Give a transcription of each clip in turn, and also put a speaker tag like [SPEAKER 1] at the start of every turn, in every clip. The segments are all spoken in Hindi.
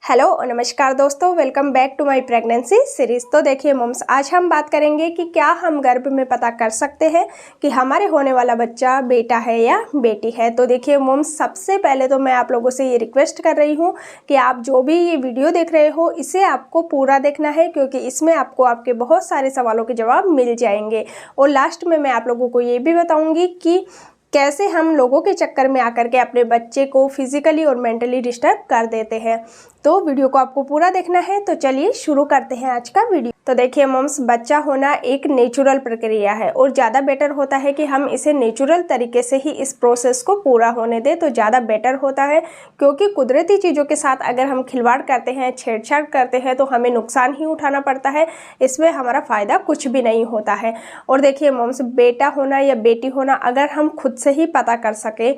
[SPEAKER 1] हेलो और नमस्कार दोस्तों, welcome back to my pregnancy series. तो देखिए मॉम्स, आज हम बात करेंगे कि क्या हम गर्भ में पता कर सकते हैं कि हमारे होने वाला बच्चा बेटा है या बेटी है। तो देखिए मॉम्स, सबसे पहले तो मैं आप लोगों से ये रिक्वेस्ट कर रही हूँ कि आप जो भी ये वीडियो देख रहे हो इसे आपको पूरा देखना है, क्योंकि इसमें आपको आपके बहुत सारे सवालों के जवाब मिल जाएंगे। और लास्ट में मैं आप लोगों को ये भी बताऊँगी कि कैसे हम लोगों के चक्कर में आकर के अपने बच्चे को फिजिकली और मेंटली डिस्टर्ब कर देते हैं। तो वीडियो को आपको पूरा देखना है। तो चलिए शुरू करते हैं आज का वीडियो। तो देखिए मॉम्स, बच्चा होना एक नेचुरल प्रक्रिया है और ज़्यादा बेटर होता है कि हम इसे नेचुरल तरीके से ही इस प्रोसेस को पूरा होने दें तो ज़्यादा बेटर होता है, क्योंकि कुदरती चीज़ों के साथ अगर हम खिलवाड़ करते हैं, छेड़छाड़ करते हैं तो हमें नुकसान ही उठाना पड़ता है, इसमें हमारा फ़ायदा कुछ भी नहीं होता है। और देखिए मॉम्स, बेटा होना या बेटी होना अगर हम खुद से ही पता कर सके,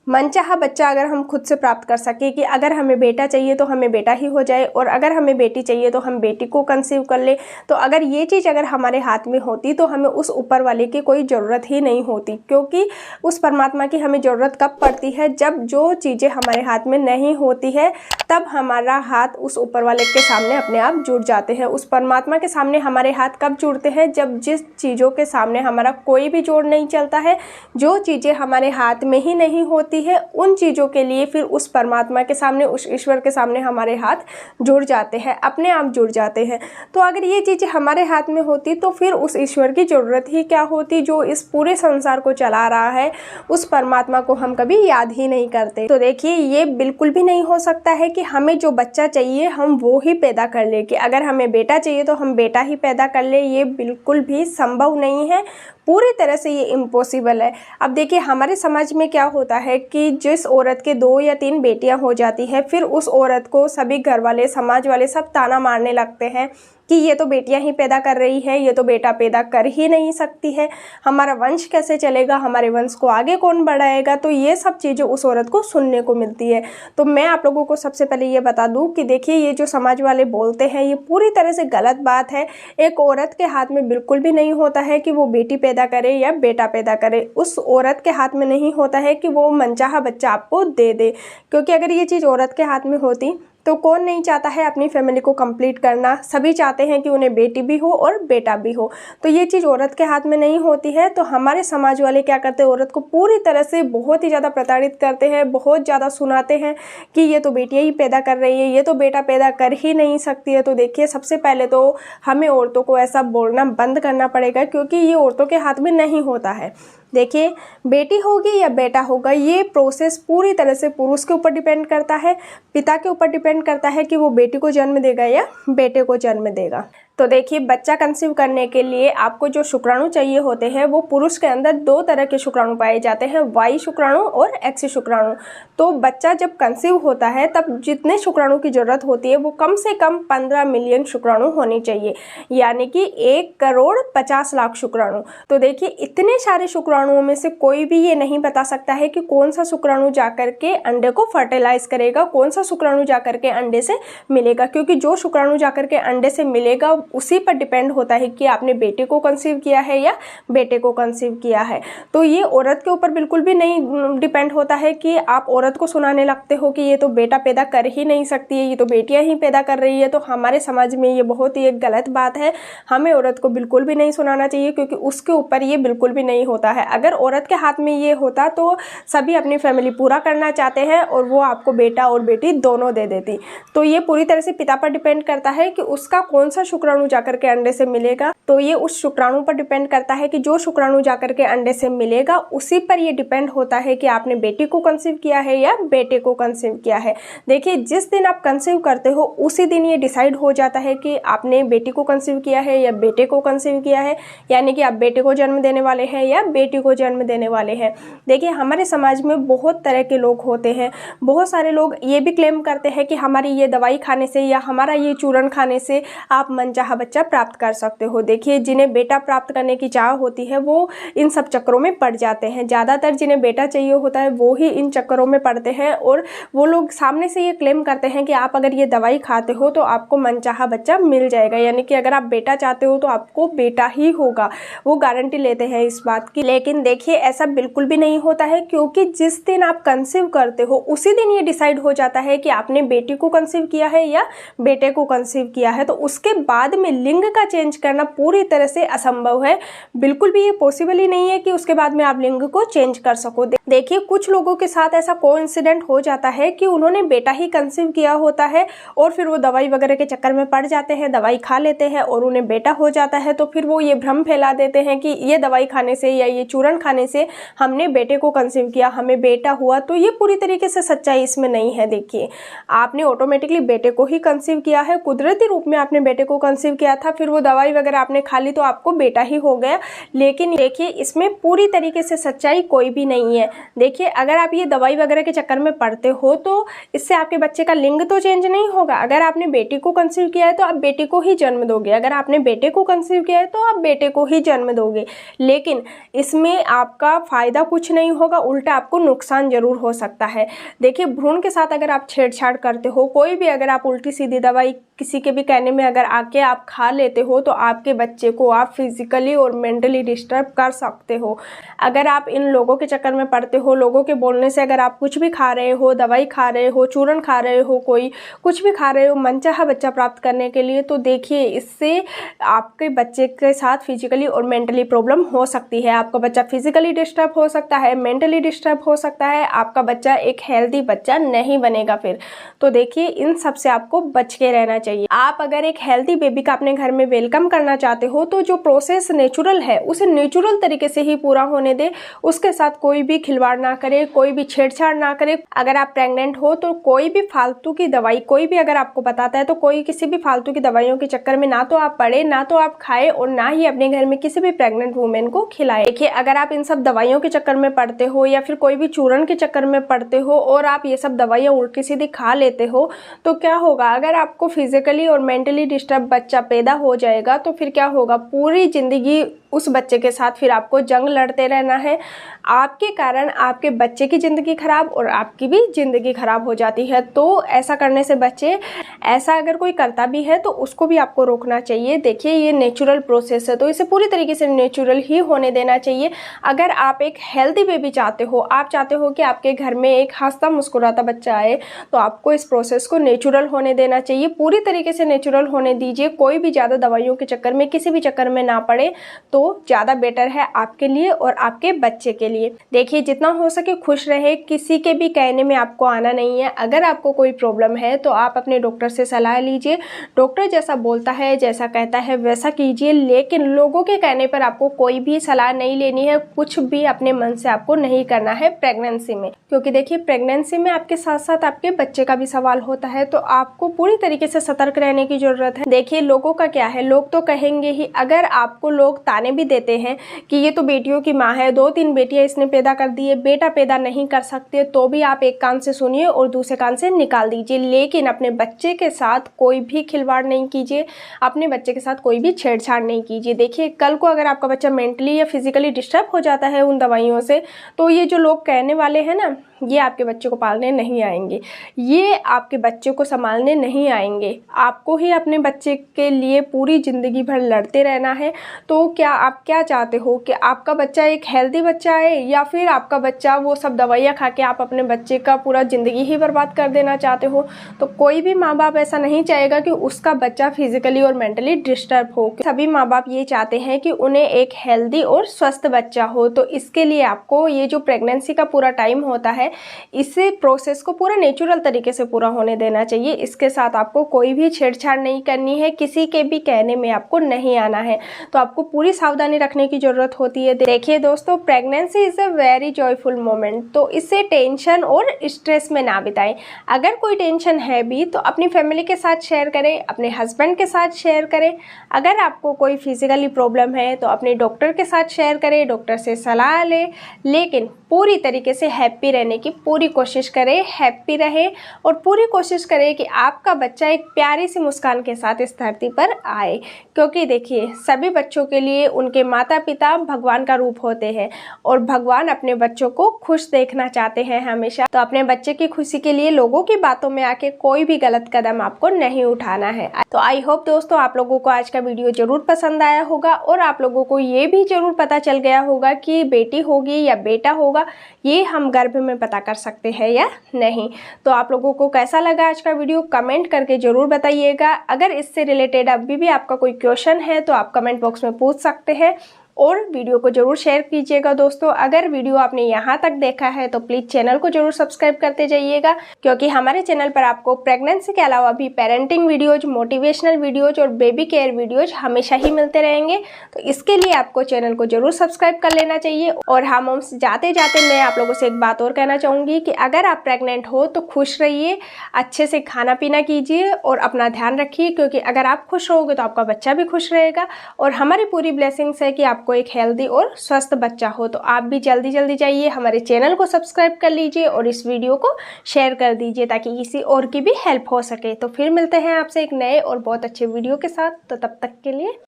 [SPEAKER 1] मनचाहा बच्चा अगर हम खुद से प्राप्त कर सके कि अगर हमें बेटा चाहिए तो हमें बेटा ही हो जाए और अगर हमें बेटी चाहिए तो हम बेटी को कंसीव कर ले, तो अगर ये चीज़ अगर हमारे हाथ में होती तो हमें उस ऊपर वाले की कोई ज़रूरत ही नहीं होती। क्योंकि उस परमात्मा की हमें ज़रूरत कब पड़ती है? जब जो चीज़ें हमारे हाथ में नहीं होती है तब हमारा हाथ उस ऊपर वाले के सामने अपने आप जुड़ जाते हैं। उस परमात्मा के सामने हमारे हाथ कब जुड़ते हैं? जब जिस चीज़ों के सामने हमारा कोई भी जोड़ नहीं चलता है, जो चीज़ें हमारे हाथ में ही नहीं होती है, उन चीज़ों के लिए फिर उस परमात्मा के सामने, उस ईश्वर के सामने हमारे हाथ जुड़ जाते हैं, अपने आप जुड़ जाते हैं। तो अगर ये चीज़ें हमारे हाथ में होती तो फिर उस ईश्वर की ज़रूरत ही क्या होती जो इस पूरे संसार को चला रहा है। उस परमात्मा को हम कभी याद ही नहीं करते। तो देखिए, ये बिल्कुल भी नहीं हो सकता है कि हमें जो बच्चा चाहिए हम वो ही पैदा कर ले, कि अगर हमें बेटा चाहिए तो हम बेटा ही पैदा कर ले। ये बिल्कुल भी संभव नहीं है, पूरी तरह से ये इम्पॉसिबल है। अब देखिए, हमारे समाज में क्या होता है कि जिस औरत के 2 या 3 बेटियां हो जाती है, फिर उस औरत को सभी घर वाले, समाज वाले सब ताना मारने लगते हैं कि ये तो बेटियां ही पैदा कर रही है, ये तो बेटा पैदा कर ही नहीं सकती है, हमारा वंश कैसे चलेगा, हमारे वंश को आगे कौन बढ़ाएगा। तो ये सब चीज़ें उस औरत को सुनने को मिलती है। तो मैं आप लोगों को सबसे पहले ये बता दूं कि देखिए, ये जो समाज वाले बोलते हैं ये पूरी तरह से गलत बात है। एक औरत के हाथ में बिल्कुल भी नहीं होता है कि वो बेटी पैदा करे या बेटा पैदा करे। उस औरत के हाथ में नहीं होता है कि वो मनचाहा बच्चा आपको दे दे, क्योंकि अगर ये चीज़ औरत के हाथ में होती तो कौन नहीं चाहता है अपनी फैमिली को कंप्लीट करना। सभी चाहते हैं कि उन्हें बेटी भी हो और बेटा भी हो। तो ये चीज़ औरत के हाथ में नहीं होती है। तो हमारे समाज वाले क्या करते हैं, औरत को पूरी तरह से बहुत ही ज़्यादा प्रताड़ित करते हैं, बहुत ज़्यादा सुनाते हैं कि ये तो बेटियाँ ही पैदा कर रही है, ये तो बेटा पैदा कर ही नहीं सकती है। तो देखिए, सबसे पहले तो हमें औरतों को ऐसा बोलना बंद करना पड़ेगा, क्योंकि ये औरतों के हाथ में नहीं होता है। देखिए, बेटी होगी या बेटा होगा, ये प्रोसेस पूरी तरह से पुरुष के ऊपर डिपेंड करता है, पिता के ऊपर डिपेंड करता है कि वो बेटी को जन्म देगा या बेटे को जन्म देगा। तो देखिए, बच्चा कंसीव करने के लिए आपको जो शुक्राणु चाहिए होते हैं वो पुरुष के अंदर 2 तरह के शुक्राणु पाए जाते हैं, वाई शुक्राणु और एक्स शुक्राणु। तो बच्चा जब कंसीव होता है तब जितने शुक्राणु की जरूरत होती है वो कम से कम 15 मिलियन शुक्राणु होनी चाहिए, यानी कि 1,50,00,000 शुक्राणु। तो देखिए, इतने सारे शुक्राणुओं में से कोई भी ये नहीं बता सकता है कि कौन सा शुक्राणु जाकर के अंडे को फर्टिलाइज करेगा, कौन सा शुक्राणु जाकर के अंडे से मिलेगा, क्योंकि जो शुक्राणु जाकर के अंडे से मिलेगा उसी पर डिपेंड होता है कि आपने बेटे को कंसीव किया है या बेटे को कंसीव किया है। तो ये औरत के ऊपर बिल्कुल भी नहीं डिपेंड होता है कि आप औरत को सुनाने लगते हो कि ये तो बेटा पैदा कर ही नहीं सकती है, ये तो बेटियां ही पैदा कर रही है। तो हमारे समाज में ये बहुत ही एक गलत बात है। हमें औरत को बिल्कुल भी नहीं सुनाना चाहिए, क्योंकि उसके ऊपर ये बिल्कुल भी नहीं होता है। अगर औरत के हाथ में ये होता तो सभी अपनी फैमिली पूरा करना चाहते हैं और वो आपको बेटा और बेटी दोनों दे देती। तो ये पूरी तरह से पिता पर डिपेंड करता है कि उसका कौन सा शुक्राणु जाकर के अंडे से मिलेगा। तो ये उस शुक्राणु पर डिपेंड करता है कि जो शुक्राणु जाकर के अंडे से मिलेगा उसी पर ये डिपेंड होता है कि आपने बेटी को कंसीव किया है या बेटे को कंसीव किया है। देखिए, जिस दिन आप कंसीव करते हो उसी दिन ये डिसाइड हो जाता है कि आपने बेटी को कंसीव किया है या बेटे को कंसीव किया है, यानी कि आप बेटे को जन्म देने वाले हैं या बेटी को जन्म देने वाले हैं। देखिए, हमारे समाज में बहुत तरह के लोग होते हैं। बहुत सारे लोग ये भी क्लेम करते हैं कि हमारी ये दवाई खाने से या हमारा ये चूर्ण खाने से आप मनचाहा मनचाहा बच्चा प्राप्त कर सकते हो। देखिए जिन्हें बेटा प्राप्त करने की चाह होती है वो इन सब चक्करों में पड़ जाते हैं। ज़्यादातर जिन्हें बेटा चाहिए होता है वो ही इन चक्करों में पड़ते हैं और वो लोग सामने से ये क्लेम करते हैं कि आप अगर ये दवाई खाते हो तो आपको मनचाहा बच्चा मिल जाएगा, यानी कि अगर आप बेटा चाहते हो तो आपको बेटा ही होगा। वो गारंटी लेते हैं इस बात की। लेकिन देखिए ऐसा बिल्कुल भी नहीं होता है, क्योंकि जिस दिन आप कंसीव करते हो उसी दिन ये डिसाइड हो जाता है कि आपने बेटी को कंसीव किया है या बेटे को कंसीव किया है। तो उसके बाद में लिंग का चेंज करना पूरी तरह से असंभव है। बिल्कुल भी ये पॉसिबल ही नहीं है कि उसके बाद में आप लिंग को चेंज कर सको। देखिए कुछ लोगों के साथ ऐसा कोइंसिडेंट हो जाता है कि उन्होंने बेटा ही कंसीव किया होता है और फिर वो दवाई वगैरह के चक्कर में पड़ जाते हैं, दवाई खा लेते हैं और उन्हें बेटा हो जाता है। तो फिर वो ये भ्रम फैला देते हैं कि ये दवाई खाने से या ये चूर्ण खाने से हमने बेटे को कंसीव किया, हमें बेटा हुआ। तो ये पूरी तरीके से सच्चाई इसमें नहीं है। देखिए आपने ऑटोमेटिकली बेटे को ही कंसीव किया है, कुदरती रूप में आपने बेटे को कंसीव किया था, फिर वो दवाई वगैरह आपने खा ली तो आपको बेटा ही हो गया। लेकिन देखिए इसमें पूरी तरीके से सच्चाई कोई भी नहीं है। देखिए अगर आप ये दवाई वगैरह के चक्कर में पड़ते हो तो इससे आपके बच्चे का लिंग तो चेंज नहीं होगा। अगर आपने बेटी को कंसीव किया है तो आप बेटी को ही जन्म दोगे, अगर आपने बेटे को कंसीव किया है तो आप बेटे को ही जन्म दोगे। लेकिन इसमें आपका फायदा कुछ नहीं होगा, उल्टा आपको नुकसान जरूर हो सकता है। देखिए भ्रूण के साथ अगर आप छेड़छाड़ करते हो, कोई भी अगर आप उल्टी सीधी दवाई किसी के भी कहने में अगर आके आप खा लेते हो तो आपके बच्चे को आप फिजिकली और मेंटली डिस्टर्ब कर सकते हो। अगर आप इन लोगों के चक्कर में पड़ते हो, लोगों के बोलने से अगर आप कुछ भी खा रहे हो, दवाई खा रहे हो, चूर्ण खा रहे हो, कोई कुछ भी खा रहे हो मनचाहा बच्चा प्राप्त करने के लिए, तो देखिए इससे आपके बच्चे के साथ फिजिकली और मेंटली प्रॉब्लम हो सकती है। आपका बच्चा फिजिकली डिस्टर्ब हो सकता है, मेंटली डिस्टर्ब हो सकता है, आपका बच्चा एक हेल्दी बच्चा नहीं बनेगा फिर। तो देखिए इन सब से आपको बच के रहना चाहिए। आप अगर एक हेल्दी बेबी का अपने घर में वेलकम करना चाहते हो तो जो प्रोसेस नेचुरल है उसे नेचुरल तरीके से ही पूरा होने दे, उसके साथ कोई भी खिलवाड़ ना करे, कोई भी छेड़छाड़ ना करे। अगर आप प्रेग्नेंट हो तो कोई भी फालतू की दवाई कोई भी अगर आपको बताता है तो कोई किसी भी फालतू की दवाइयों के चक्कर में ना तो आप पड़े, ना तो आप खाए और ना ही अपने घर में किसी भी प्रेग्नेंट वुमेन को खिलाए। देखिए अगर आप इन सब दवाइयों के चक्कर में पड़ते हो या फिर कोई भी चूर्ण के चक्कर में पड़ते हो और आप ये सब दवाइयाँ उल्टी सीधी खा लेते हो तो क्या होगा, अगर आपको फिजिकली और मेंटली डिस्टर्ब बच्चा पैदा हो जाएगा तो फिर क्या होगा, पूरी जिंदगी उस बच्चे के साथ फिर आपको जंग लड़ते रहना है। आपके कारण आपके बच्चे की ज़िंदगी खराब और आपकी भी ज़िंदगी खराब हो जाती है। तो ऐसा करने से बच्चे, ऐसा अगर कोई करता भी है तो उसको भी आपको रोकना चाहिए। देखिए ये नेचुरल प्रोसेस है तो इसे पूरी तरीके से नेचुरल ही होने देना चाहिए। अगर आप एक हेल्दी बेबी चाहते हो, आप चाहते हो कि आपके घर में एक हंसता मुस्कुराता बच्चा आए, तो आपको इस प्रोसेस को नेचुरल होने देना चाहिए। पूरी तरीके से नेचुरल होने दीजिए, कोई भी ज़्यादा दवाइयों के चक्कर में किसी भी चक्कर में ना पड़े तो ज़्यादा बेटर है आपके लिए और आपके बच्चे के लिए। देखिए जितना हो सके खुश रहे, किसी के भी कहने में आपको आना नहीं है। अगर आपको कोई प्रॉब्लम है तो आप अपने डॉक्टर से सलाह लीजिए, डॉक्टर जैसा बोलता है, जैसा कहता है वैसा कीजिए। लेकिन लोगों के कहने पर आपको कोई भी सलाह नहीं लेनी है, कुछ भी अपने मन से आपको नहीं करना है प्रेगनेंसी में, क्योंकि देखिए प्रेगनेंसी में आपके साथ साथ आपके बच्चे का भी सवाल होता है। तो आपको पूरी तरीके से सतर्क रहने की जरूरत है। देखिए लोगों का क्या है, लोग तो कहेंगे ही। अगर आपको लोग ताने भी देते हैं कि ये तो बेटियों की माँ है, 2-3 बेटियां इसने पैदा कर दी है, बेटा पैदा नहीं कर सकते, तो भी आप एक कान से सुनिए और दूसरे कान से निकाल दीजिए। लेकिन अपने बच्चे के साथ कोई भी खिलवाड़ नहीं कीजिए, अपने बच्चे के साथ कोई भी छेड़छाड़ नहीं कीजिए। देखिए कल को अगर आपका बच्चा मेंटली या फिजिकली डिस्टर्ब हो जाता है उन दवाइयों से, तो ये जो लोग कहने वाले हैं ना, ये आपके बच्चे को पालने नहीं आएंगे, ये आपके बच्चे को संभालने नहीं आएंगे। आपको ही अपने बच्चे के लिए पूरी ज़िंदगी भर लड़ते रहना है। तो क्या आप क्या चाहते हो कि आपका बच्चा एक हेल्दी बच्चा है या फिर आपका बच्चा वो सब दवाइयाँ खा के आप अपने बच्चे का पूरा ज़िंदगी ही बर्बाद कर देना चाहते हो? तो कोई भी माँ बाप ऐसा नहीं चाहेगा कि उसका बच्चा फिजिकली और मेंटली डिस्टर्ब हो। सभी माँ बाप ये चाहते हैं कि उन्हें एक हेल्दी और स्वस्थ बच्चा हो। तो इसके लिए आपको ये जो प्रेगनेंसी का पूरा टाइम होता है, इसे प्रोसेस को पूरा नेचुरल तरीके से पूरा होने देना चाहिए। इसके साथ आपको कोई भी छेड़छाड़ नहीं करनी है, किसी के भी कहने में आपको नहीं आना है। तो आपको पूरी सावधानी रखने की जरूरत होती है। देखिए दोस्तों, pregnancy is a very joyful moment, तो इसे टेंशन और स्ट्रेस में ना बिताएं। अगर कोई टेंशन है भी तो अपनी फैमिली के साथ शेयर करें, अपने हस्बैंड के साथ शेयर करें। अगर आपको कोई फिजिकली प्रॉब्लम है तो अपने डॉक्टर के साथ शेयर करें, डॉक्टर से सलाह लें। लेकिन पूरी तरीके से हैप्पी रहने की पूरी कोशिश करें, हैप्पी रहें और पूरी कोशिश करें कि आपका बच्चा एक प्यारी सी मुस्कान के साथ इस धरती पर आए। क्योंकि देखिए, सभी बच्चों के लिए उनके माता पिता भगवान का रूप होते हैं और भगवान अपने बच्चों को खुश देखना चाहते हैं हमेशा। तो अपने बच्चे की खुशी के लिए लोगों की बातों में आके कोई भी गलत कदम आपको नहीं उठाना है। तो आई होप दोस्तों आप लोगों को आज का वीडियो जरूर पसंद आया होगा और आप लोगों को ये भी जरूर पता चल गया होगा कि बेटी होगी या बेटा होगा ये हम गर्भ में पता कर सकते हैं या नहीं। तो आप लोगों को कैसा लगा आज का वीडियो कमेंट करके जरूर बताइएगा। अगर इससे रिलेटेड अभी भी आपका कोई क्वेश्चन है तो आप कमेंट बॉक्स में पूछ सकते हैं और वीडियो को जरूर शेयर कीजिएगा। दोस्तों अगर वीडियो आपने यहाँ तक देखा है तो प्लीज़ चैनल को जरूर सब्सक्राइब करते जाइएगा, क्योंकि हमारे चैनल पर आपको प्रेगनेंसी के अलावा भी पेरेंटिंग वीडियोज, मोटिवेशनल वीडियोज और बेबी केयर वीडियोज हमेशा ही मिलते रहेंगे। तो इसके लिए आपको चैनल को जरूर सब्सक्राइब कर लेना चाहिए। और हाँ मोम्स, जाते जाते मैं आप लोगों से एक बात और कहना चाहूँगी कि अगर आप प्रेग्नेंट हो तो खुश रहिए, अच्छे से खाना पीना कीजिए और अपना ध्यान रखिए, क्योंकि अगर आप खुश रहोगे तो आपका बच्चा भी खुश रहेगा। और हमारी पूरी ब्लेसिंग्स है कि आपको एक हेल्दी और स्वस्थ बच्चा हो। तो आप भी जल्दी जल्दी जाइए हमारे चैनल को सब्सक्राइब कर लीजिए और इस वीडियो को शेयर कर दीजिए ताकि किसी और की भी हेल्प हो सके। तो फिर मिलते हैं आपसे एक नए और बहुत अच्छे वीडियो के साथ। तो तब तक के लिए